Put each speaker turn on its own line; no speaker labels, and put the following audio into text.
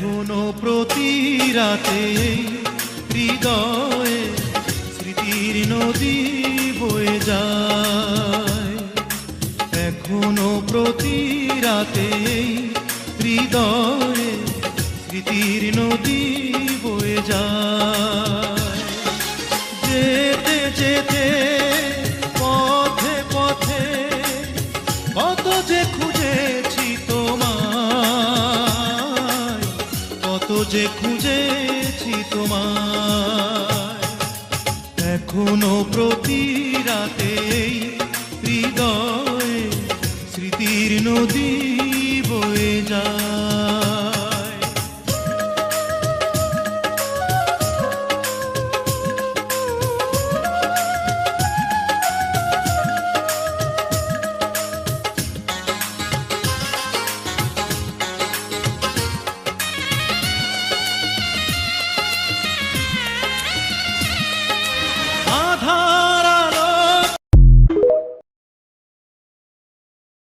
এখনো প্রতি রাতে হৃদয়ে স্মৃতির নদী বয়ে যায়। এখনো প্রতি রাতে হৃদয়ে স্মৃতির নদী বয়ে যায়। যেতে যেতে পথে পথে কত যে খুঁজেছি তোমায়, কত যে খুঁজেছি তোমায়। এখনো প্রতি রাতে হৃদয়ে স্মৃতির নদী